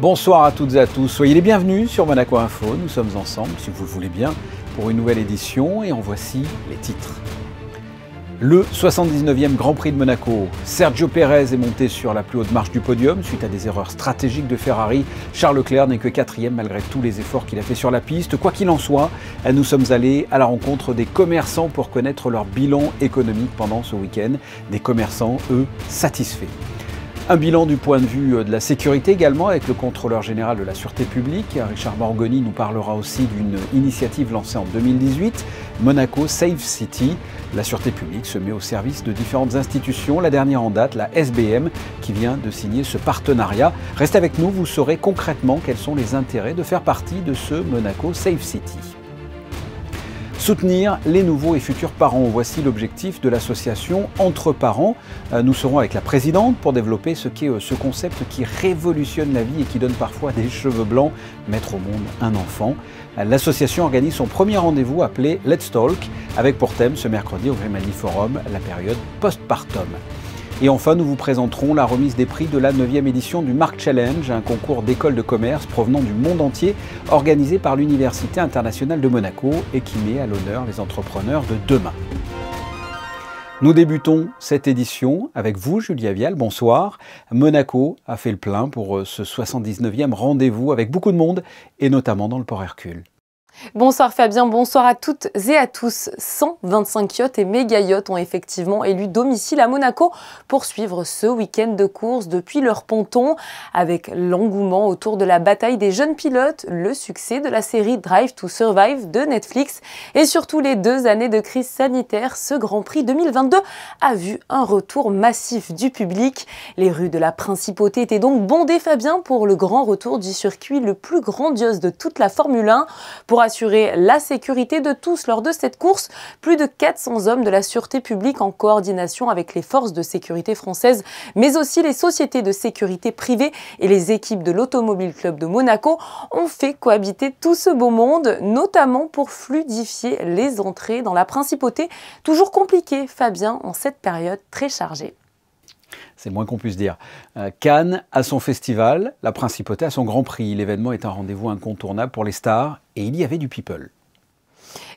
Bonsoir à toutes et à tous, soyez les bienvenus sur Monaco Info. Nous sommes ensemble, si vous le voulez bien, pour une nouvelle édition et en voici les titres. Le 79e Grand Prix de Monaco. Sergio Pérez est monté sur la plus haute marche du podium suite à des erreurs stratégiques de Ferrari. Charles Leclerc n'est que 4e malgré tous les efforts qu'il a fait sur la piste. Quoi qu'il en soit, nous sommes allés à la rencontre des commerçants pour connaître leur bilan économique pendant ce week-end. Des commerçants, eux, satisfaits. Un bilan du point de vue de la sécurité également avec le contrôleur général de la Sûreté publique. Richard Morgoni nous parlera aussi d'une initiative lancée en 2018, Monaco Safe City. La Sûreté publique se met au service de différentes institutions. La dernière en date, la SBM, qui vient de signer ce partenariat. Restez avec nous, vous saurez concrètement quels sont les intérêts de faire partie de ce Monaco Safe City. Soutenir les nouveaux et futurs parents. Voici l'objectif de l'association Entre Parents. Nous serons avec la présidente pour développer ce concept qui révolutionne la vie et qui donne parfois des cheveux blancs, mettre au monde un enfant. L'association organise son premier rendez-vous appelé Let's Talk, avec pour thème ce mercredi au Grimaldi Forum, la période postpartum. Et enfin, nous vous présenterons la remise des prix de la 9e édition du Marc Challenge, un concours d'écoles de commerce provenant du monde entier, organisé par l'Université internationale de Monaco et qui met à l'honneur les entrepreneurs de demain. Nous débutons cette édition avec vous, Julia Vial, bonsoir. Monaco a fait le plein pour ce 79e rendez-vous avec beaucoup de monde et notamment dans le port Hercule. Bonsoir Fabien, bonsoir à toutes et à tous. 125 yachts et méga yachts ont effectivement élu domicile à Monaco pour suivre ce week-end de course depuis leur ponton. Avec l'engouement autour de la bataille des jeunes pilotes, le succès de la série Drive to Survive de Netflix et surtout les 2 années de crise sanitaire, ce Grand Prix 2022 a vu un retour massif du public. Les rues de la Principauté étaient donc bondées, Fabien, pour le grand retour du circuit le plus grandiose de toute la Formule 1. Pour assurer la sécurité de tous lors de cette course, plus de 400 hommes de la Sûreté publique en coordination avec les forces de sécurité françaises, mais aussi les sociétés de sécurité privées et les équipes de l'Automobile Club de Monaco ont fait cohabiter tout ce beau monde, notamment pour fluidifier les entrées dans la Principauté. Toujours compliqué, Fabien, en cette période très chargée. C'est moins qu'on puisse dire. Cannes a son festival, la Principauté a son Grand Prix. L'événement est un rendez-vous incontournable pour les stars et il y avait du people.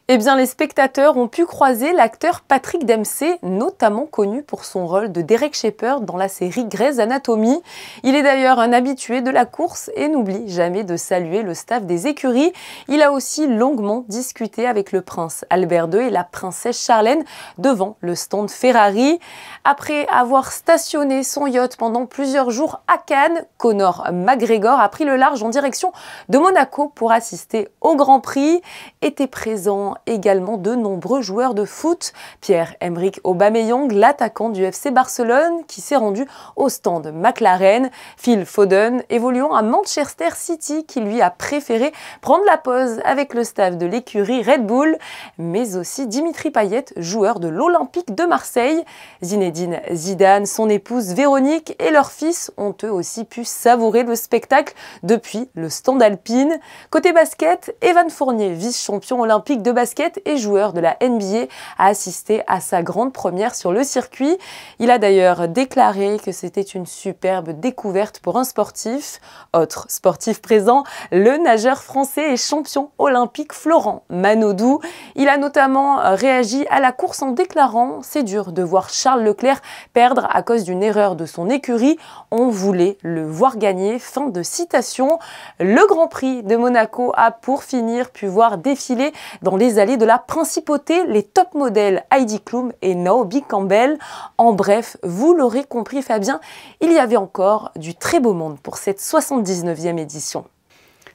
Eh bien, les spectateurs ont pu croiser l'acteur Patrick Dempsey, notamment connu pour son rôle de Derek Shepherd dans la série Grey's Anatomy. Il est d'ailleurs un habitué de la course et n'oublie jamais de saluer le staff des écuries. Il a aussi longuement discuté avec le prince Albert II et la princesse Charlène devant le stand Ferrari. Après avoir stationné son yacht pendant plusieurs jours à Cannes, Conor McGregor a pris le large en direction de Monaco pour assister au Grand Prix. Était présent également de nombreux joueurs de foot. Pierre-Emerick Aubameyang, l'attaquant du FC Barcelone, qui s'est rendu au stand McLaren. Phil Foden, évoluant à Manchester City, qui lui a préféré prendre la pause avec le staff de l'écurie Red Bull. Mais aussi Dimitri Payet, joueur de l'Olympique de Marseille. Zinedine Zidane, son épouse Véronique et leur fils ont eux aussi pu savourer le spectacle depuis le stand alpine. Côté basket, Evan Fournier, vice-champion olympique de basket et joueur de la NBA, a assisté à sa grande première sur le circuit. Il a d'ailleurs déclaré que c'était une superbe découverte pour un sportif. Autre sportif présent, le nageur français et champion olympique Florent Manodou. Il a notamment réagi à la course en déclarant « C'est dur de voir Charles Leclerc perdre à cause d'une erreur de son écurie. On voulait le voir gagner ». Fin de citation. Le Grand Prix de Monaco a pour finir pu voir défiler dans les allées de la Principauté les top modèles Heidi Klum et Naomi Campbell. En bref, vous l'aurez compris Fabien, il y avait encore du très beau monde pour cette 79e édition.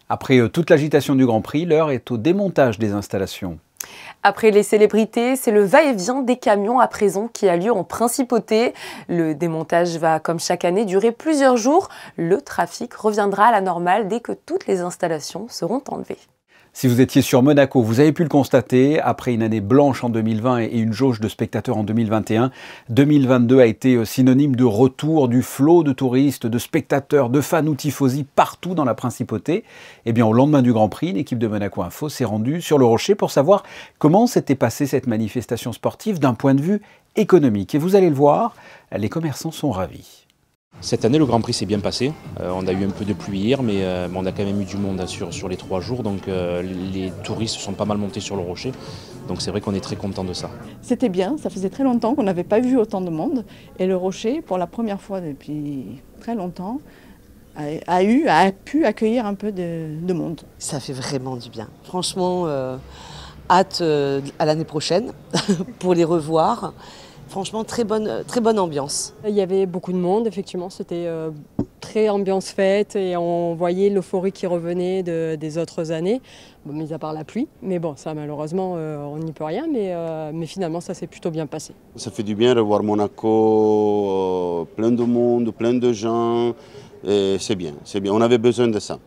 Après toute l'agitation du Grand Prix, l'heure est au démontage des installations. Après les célébrités, c'est le va-et-vient des camions à présent qui a lieu en Principauté. Le démontage va, comme chaque année, durer plusieurs jours. Le trafic reviendra à la normale dès que toutes les installations seront enlevées. Si vous étiez sur Monaco, vous avez pu le constater, après une année blanche en 2020 et une jauge de spectateurs en 2021, 2022 a été synonyme de retour du flot de touristes, de spectateurs, de fans ou tifosi partout dans la Principauté. Et bien au lendemain du Grand Prix, l'équipe de Monaco Info s'est rendue sur le Rocher pour savoir comment s'était passée cette manifestation sportive d'un point de vue économique. Et vous allez le voir, les commerçants sont ravis. Cette année, le Grand Prix s'est bien passé. On a eu un peu de pluie hier, mais on a quand même eu du monde sur les 3 jours. Donc les touristes sont pas mal montés sur le rocher. Donc c'est vrai qu'on est très content de ça. C'était bien, ça faisait très longtemps qu'on n'avait pas vu autant de monde. Et le rocher, pour la première fois depuis très longtemps, a pu accueillir un peu de monde. Ça fait vraiment du bien. Franchement, hâte à l'année prochaine pour les revoir. Franchement, très bonne ambiance. Il y avait beaucoup de monde, effectivement, c'était très ambiance fête et on voyait l'euphorie qui revenait des autres années, mis à part la pluie. Mais bon, ça malheureusement, on n'y peut rien, mais finalement, ça s'est plutôt bien passé. Ça fait du bien de voir Monaco, plein de monde, plein de gens, et c'est bien, on avait besoin de ça.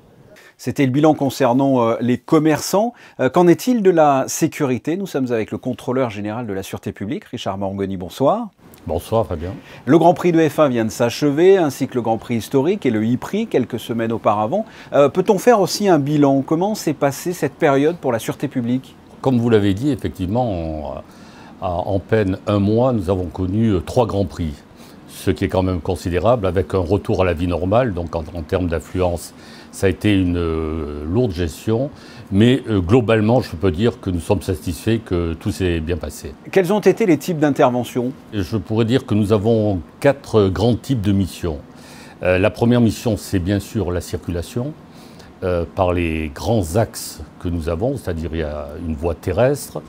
C'était le bilan concernant les commerçants. Qu'en est-il de la sécurité? Nous sommes avec le contrôleur général de la Sûreté publique, Richard Morgoni, bonsoir. Bonsoir Fabien. Le Grand Prix de F1 vient de s'achever, ainsi que le Grand Prix historique et le e-Prix quelques semaines auparavant. Peut-on faire aussi un bilan? Comment s'est passée cette période pour la Sûreté publique? Comme vous l'avez dit, effectivement, en peine un mois, nous avons connu 3 Grands Prix, ce qui est quand même considérable, avec un retour à la vie normale, donc en termes d'affluence. Ça a été une lourde gestion, mais globalement, je peux dire que nous sommes satisfaits que tout s'est bien passé. Quels ont été les types d'interventions? Je pourrais dire que nous avons 4 grands types de missions. La première mission, c'est bien sûr la circulation, par les grands axes que nous avons, c'est-à-dire il y a une voie terrestre,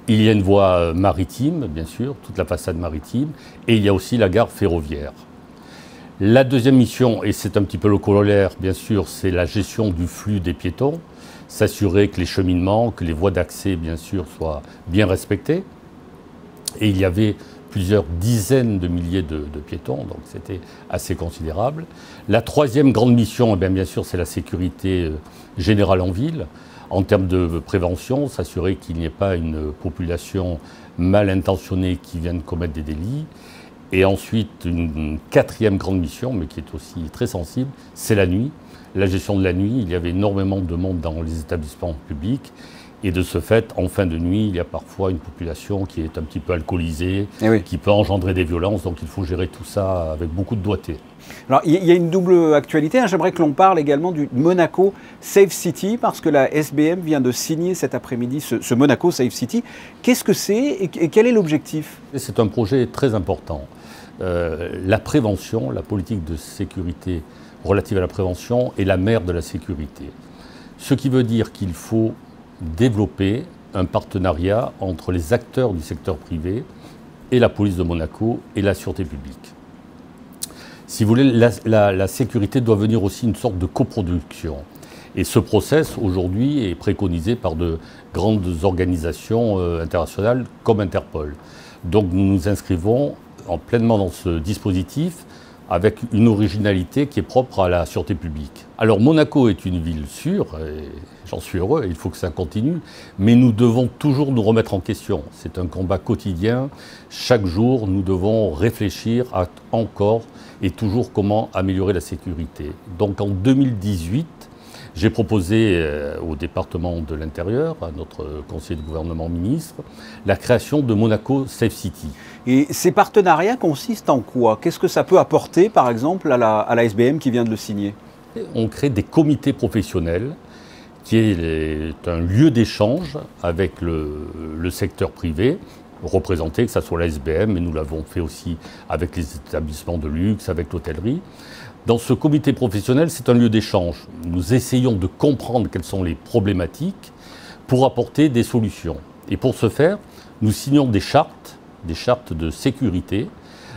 il y a une voie maritime, bien sûr, toute la façade maritime, et il y a aussi la gare ferroviaire. La deuxième mission, et c'est un petit peu le corollaire, bien sûr, c'est la gestion du flux des piétons, s'assurer que les cheminements, que les voies d'accès, bien sûr, soient bien respectées. Et il y avait plusieurs dizaines de milliers de piétons, donc c'était assez considérable. La troisième grande mission, eh bien sûr, c'est la sécurité générale en ville. En termes de prévention, s'assurer qu'il n'y ait pas une population mal intentionnée qui vienne commettre des délits. Et ensuite, une quatrième grande mission, mais qui est aussi très sensible, c'est la nuit. La gestion de la nuit, il y avait énormément de monde dans les établissements publics. Et de ce fait, en fin de nuit, il y a parfois une population qui est un petit peu alcoolisée, qui peut engendrer des violences. Donc il faut gérer tout ça avec beaucoup de doigté. Alors il y a une double actualité. J'aimerais que l'on parle également du Monaco Safe City, parce que la SBM vient de signer cet après-midi ce Monaco Safe City. Qu'est-ce que c'est et quel est l'objectif? C'est un projet très important. La prévention, la politique de sécurité relative à la prévention est la mère de la sécurité. Ce qui veut dire qu'il faut développer un partenariat entre les acteurs du secteur privé et la police de Monaco et la sûreté publique. Si vous voulez, la sécurité doit venir aussi une sorte de coproduction. Et ce process, aujourd'hui, est préconisé par de grandes organisations internationales comme Interpol. Donc nous nous inscrivons pleinement dans ce dispositif avec une originalité qui est propre à la sûreté publique. Alors Monaco est une ville sûre, et j'en suis heureux, il faut que ça continue, mais nous devons toujours nous remettre en question. C'est un combat quotidien. Chaque jour, nous devons réfléchir à encore et toujours comment améliorer la sécurité. Donc en 2018, j'ai proposé au département de l'Intérieur, à notre conseiller de gouvernement ministre, la création de Monaco Safe City. Et ces partenariats consistent en quoi? Qu'est-ce que ça peut apporter, par exemple, à la SBM qui vient de le signer? On crée des comités professionnels qui est un lieu d'échange avec le secteur privé, représenté, que ce soit la SBM, mais nous l'avons fait aussi avec les établissements de luxe, avec l'hôtellerie. Dans ce comité professionnel, c'est un lieu d'échange. Nous essayons de comprendre quelles sont les problématiques pour apporter des solutions. Et pour ce faire, nous signons des chartes de sécurité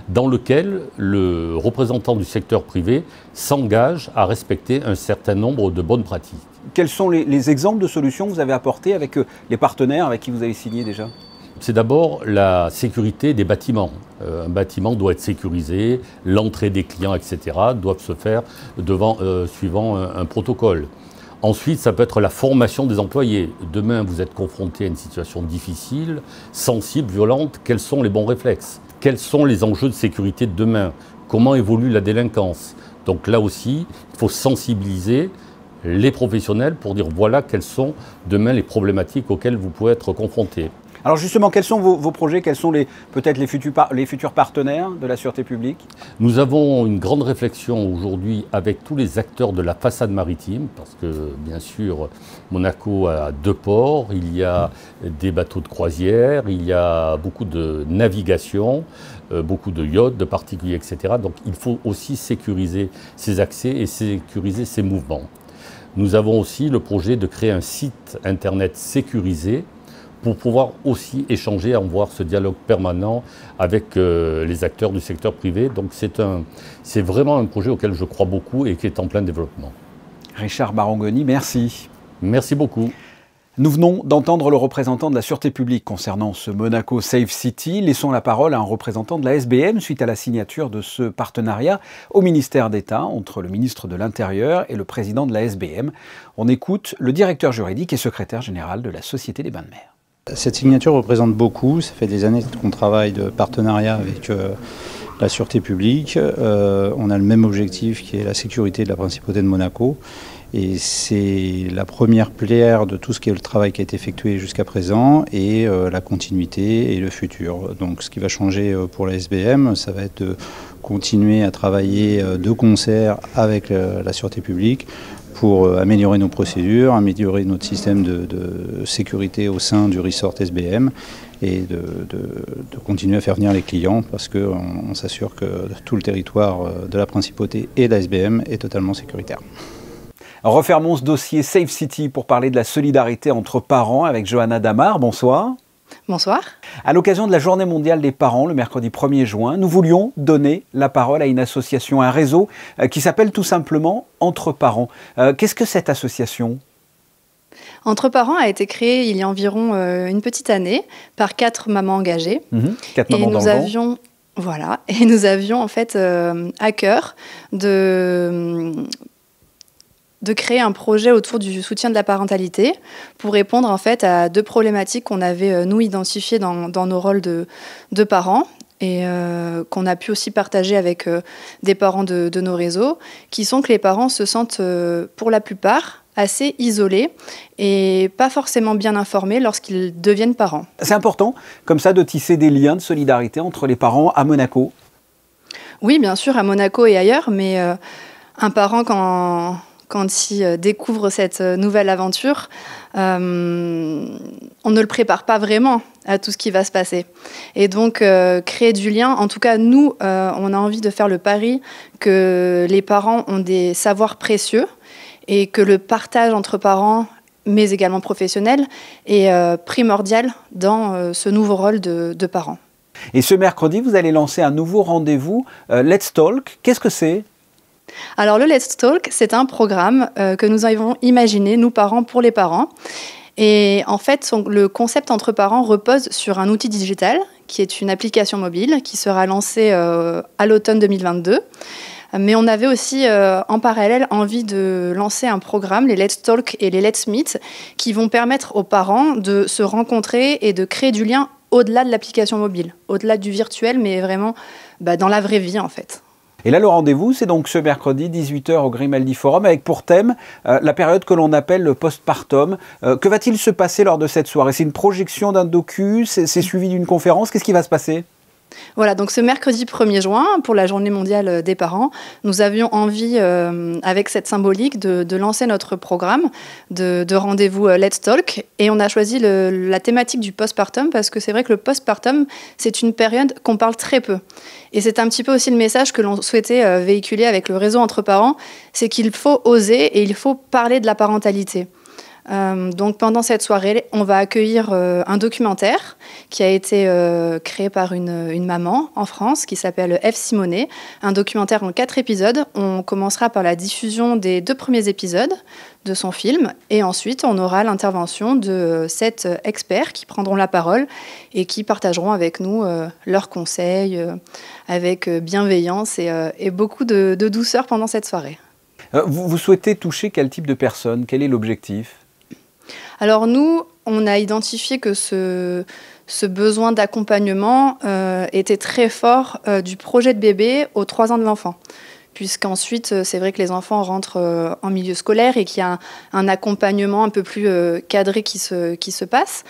dans lesquelles le représentant du secteur privé s'engage à respecter un certain nombre de bonnes pratiques. Quels sont les exemples de solutions que vous avez apportées avec les partenaires avec qui vous avez signé déjà? C'est d'abord la sécurité des bâtiments. Un bâtiment doit être sécurisé, l'entrée des clients, etc. doivent se faire suivant un protocole. Ensuite, ça peut être la formation des employés. Demain, vous êtes confronté à une situation difficile, sensible, violente. Quels sont les bons réflexes? Quels sont les enjeux de sécurité de demain? Comment évolue la délinquance? Donc là aussi, il faut sensibiliser les professionnels pour dire voilà quelles sont demain les problématiques auxquelles vous pouvez être confrontés. Alors justement, quels sont vos projets? Quels sont peut-être les futurs partenaires de la sûreté publique? Nous avons une grande réflexion aujourd'hui avec tous les acteurs de la façade maritime, parce que bien sûr, Monaco a 2 ports, il y a des bateaux de croisière, il y a beaucoup de navigation, beaucoup de yachts, de particuliers, etc. Donc il faut aussi sécuriser ces accès et sécuriser ces mouvements. Nous avons aussi le projet de créer un site internet sécurisé pour pouvoir aussi échanger, avoir ce dialogue permanent avec les acteurs du secteur privé. Donc c'est vraiment un projet auquel je crois beaucoup et qui est en plein développement. Richard Barangoni, merci. Merci beaucoup. Nous venons d'entendre le représentant de la sûreté publique concernant ce Monaco Safe City. Laissons la parole à un représentant de la SBM suite à la signature de ce partenariat au ministère d'État entre le ministre de l'Intérieur et le président de la SBM. On écoute le directeur juridique et secrétaire général de la Société des Bains de Mer. Cette signature représente beaucoup. Ça fait des années qu'on travaille de partenariat avec la sûreté publique. On a le même objectif qui est la sécurité de la principauté de Monaco. Et c'est la première pierre de tout ce qui est le travail qui a été effectué jusqu'à présent et la continuité et le futur. Donc ce qui va changer pour la SBM, ça va être de continuer à travailler de concert avec la sûreté publique pour améliorer nos procédures, améliorer notre système de sécurité au sein du resort SBM et de continuer à faire venir les clients parce qu'on s'assure que tout le territoire de la principauté et de la SBM est totalement sécuritaire. Refermons ce dossier Safe City pour parler de la solidarité entre parents avec Johanna Damar. Bonsoir. Bonsoir. À l'occasion de la Journée mondiale des parents, le mercredi 1er juin, nous voulions donner la parole à une association, un réseau qui s'appelle tout simplement Entre Parents. Qu'est-ce que cette association ? Entre Parents a été créée il y a environ une petite année par 4 mamans engagées. 4 mamans dans le vent. Voilà, et nous avions en fait à cœur de créer un projet autour du soutien de la parentalité pour répondre en fait à 2 problématiques qu'on avait nous identifiées dans nos rôles de parents et qu'on a pu aussi partager avec des parents de nos réseaux, qui sont que les parents se sentent pour la plupart assez isolés et pas forcément bien informés lorsqu'ils deviennent parents. C'est important comme ça de tisser des liens de solidarité entre les parents à Monaco. Oui, bien sûr, à Monaco et ailleurs, mais un parent quand il découvre cette nouvelle aventure, on ne le prépare pas vraiment à tout ce qui va se passer. Et donc, créer du lien, en tout cas, nous, on a envie de faire le pari que les parents ont des savoirs précieux et que le partage entre parents, mais également professionnel, est primordial dans ce nouveau rôle de parents. Et ce mercredi, vous allez lancer un nouveau rendez-vous, Let's Talk. Qu'est-ce que c'est ? Alors le Let's Talk, c'est un programme que nous avons imaginé, nous parents, pour les parents. Et en fait, le concept Entre Parents repose sur un outil digital qui est une application mobile qui sera lancée à l'automne 2022. Mais on avait aussi en parallèle envie de lancer un programme, les Let's Talk et les Let's Meet, qui vont permettre aux parents de se rencontrer et de créer du lien au-delà de l'application mobile, au-delà du virtuel, mais vraiment dans la vraie vie en fait. Et là, le rendez-vous, c'est donc ce mercredi, 18 h au Grimaldi Forum, avec pour thème la période que l'on appelle le postpartum. Que va-t-il se passer lors de cette soirée? C'est une projection d'un docu? C'est suivi d'une conférence? Qu'est-ce qui va se passer? Voilà, donc ce mercredi 1er juin, pour la Journée mondiale des parents, nous avions envie, avec cette symbolique, de lancer notre programme de rendez-vous Let's Talk. Et on a choisi la thématique du postpartum parce que c'est vrai que le postpartum, c'est une période qu'on parle très peu. Et c'est un petit peu aussi le message que l'on souhaitait véhiculer avec le réseau Entre Parents, c'est qu'il faut oser et il faut parler de la parentalité. Donc pendant cette soirée, on va accueillir un documentaire qui a été créé par une maman en France qui s'appelle Eve Simonet, un documentaire en 4 épisodes. On commencera par la diffusion des 2 premiers épisodes de son film et ensuite on aura l'intervention de 7 experts qui prendront la parole et qui partageront avec nous leurs conseils avec bienveillance et beaucoup de douceur pendant cette soirée. Vous souhaitez toucher quel type de personnes? Quel est l'objectif? Alors nous, on a identifié que ce besoin d'accompagnement était très fort du projet de bébé aux 3 ans de l'enfant. Puisqu'ensuite, c'est vrai que les enfants rentrent en milieu scolaire et qu'il y a un accompagnement un peu plus cadré qui se passe.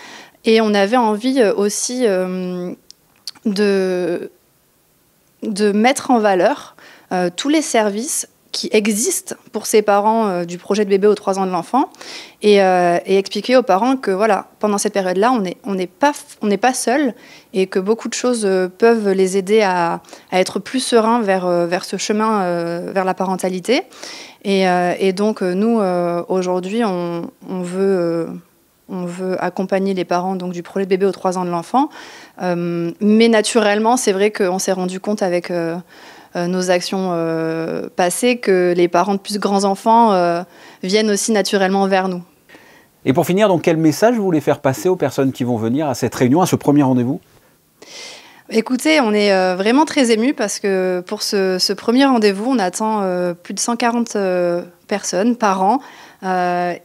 Et on avait envie aussi de mettre en valeur tous les services qui existent pour ces parents du projet de bébé aux 3 ans de l'enfant et expliquer aux parents que voilà, pendant cette période-là, on n'est pas seul et que beaucoup de choses peuvent les aider à être plus sereins vers ce chemin, vers la parentalité. Et donc, nous, aujourd'hui, on veut accompagner les parents donc, du projet de bébé aux 3 ans de l'enfant. Mais naturellement, c'est vrai qu'on s'est rendu compte avec nos actions passées que les parents de plus grands enfants viennent aussi naturellement vers nous. Et pour finir, donc, quel message vous voulez faire passer aux personnes qui vont venir à cette réunion, à ce premier rendez-vous ? Écoutez, on est vraiment très émus parce que pour ce premier rendez-vous, on attend plus de 140 personnes par an.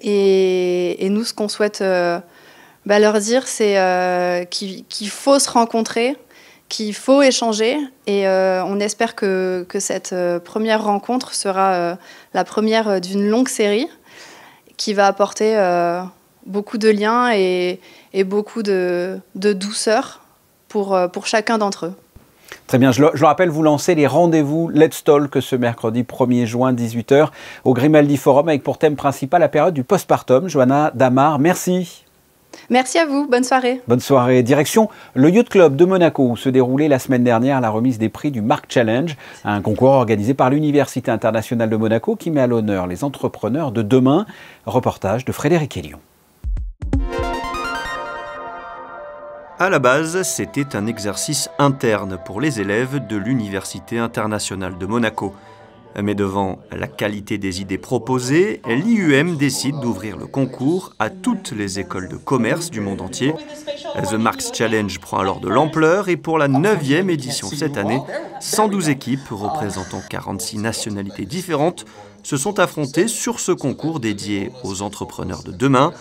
Et nous, ce qu'on souhaite leur dire, c'est qu'il faut se rencontrer, qu'il faut échanger. Et on espère que cette première rencontre sera la première d'une longue série qui va apporter beaucoup de liens et beaucoup de douceur pour chacun d'entre eux. Très bien, je le rappelle, vous lancez les rendez-vous Let's Talk ce mercredi 1er juin 18h au Grimaldi Forum avec pour thème principal la période du postpartum. Johanna Damar, merci. Merci à vous, bonne soirée. Bonne soirée. Direction le Yacht Club de Monaco où se déroulait la semaine dernière la remise des prix du Mark Challenge, un concours organisé par l'Université internationale de Monaco qui met à l'honneur les entrepreneurs de demain. Reportage de Frédéric Hélion. À la base, c'était un exercice interne pour les élèves de l'Université internationale de Monaco. Mais devant la qualité des idées proposées, l'IUM décide d'ouvrir le concours à toutes les écoles de commerce du monde entier. The Marks Challenge prend alors de l'ampleur et pour la 9e édition cette année, 112 équipes représentant 46 nationalités différentes se sont affrontées sur ce concours dédié aux entrepreneurs de demain.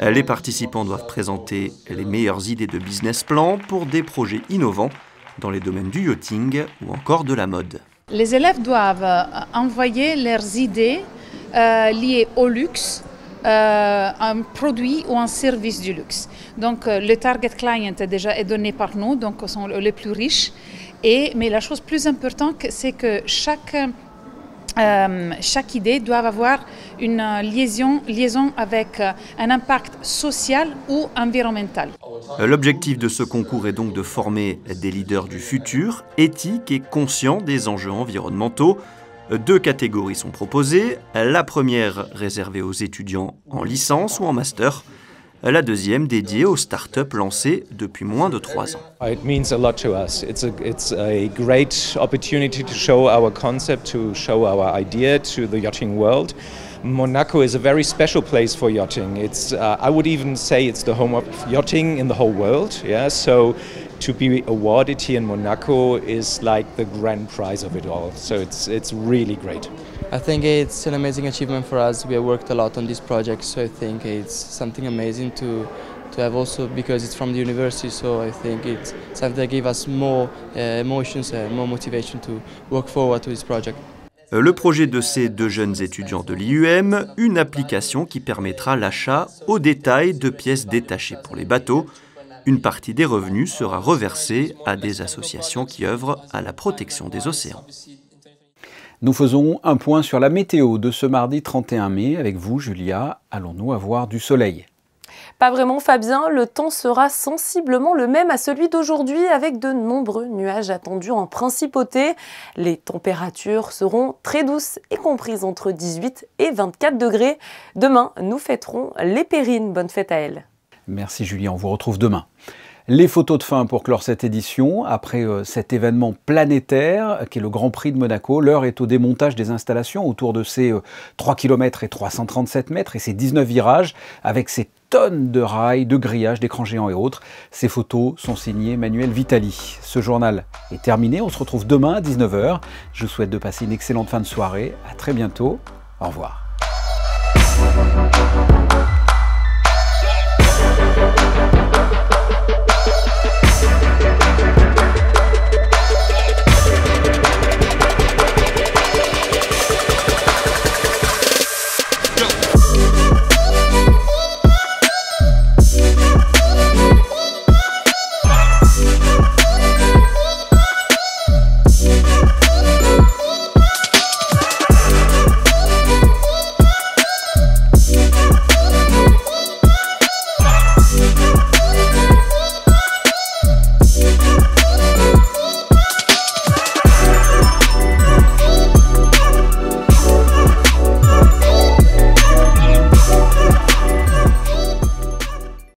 Les participants doivent présenter les meilleures idées de business plan pour des projets innovants dans les domaines du yachting ou encore de la mode. Les élèves doivent envoyer leurs idées liées au luxe, un produit ou un service du luxe. Donc le target client est donné par nous, donc sont les plus riches. Mais la chose plus importante, c'est que chaque idée doit avoir une liaison avec un impact social ou environnemental. L'objectif de ce concours est donc de former des leaders du futur, éthiques et conscients des enjeux environnementaux. 2 catégories sont proposées. La première réservée aux étudiants en licence ou en master. La deuxième dédiée aux startups lancées depuis moins de 3 ans. It means a lot to us. It's a great opportunity to show our concept, to show our idea to the yachting world. Monaco is a very special place for yachting. It's I would even say it's the home of yachting in the whole world. Yeah, so to be awarded here in Monaco is like the grand prize of it all. So it's really great. I think it's an amazing achievement for us. We have worked a lot on this project, so I think it's something amazing to have also because it's from the university. So I think it's something that gives us more emotions and more motivation to work forward to this project. Le projet de ces 2 jeunes étudiants de l'IUM, une application qui permettra l'achat au détail de pièces détachées pour les bateaux. Une partie des revenus sera reversée à des associations qui œuvrent à la protection des océans. Nous faisons un point sur la météo de ce mardi 31 mai. Avec vous, Julia, allons-nous avoir du soleil ? Pas vraiment, Fabien. Le temps sera sensiblement le même à celui d'aujourd'hui avec de nombreux nuages attendus en principauté. Les températures seront très douces et comprises entre 18 et 24 degrés. Demain, nous fêterons les Pérines. Bonne fête à elles. Merci Julia, on vous retrouve demain. Les photos de fin pour clore cette édition. Après cet événement planétaire qui est le Grand Prix de Monaco, l'heure est au démontage des installations autour de ces 3 km et 337 mètres et ces 19 virages avec ces tonnes de rails, de grillages, d'écrans géants et autres. Ces photos sont signées Manuel Vitali. Ce journal est terminé, on se retrouve demain à 19h. Je vous souhaite de passer une excellente fin de soirée. À très bientôt. Au revoir.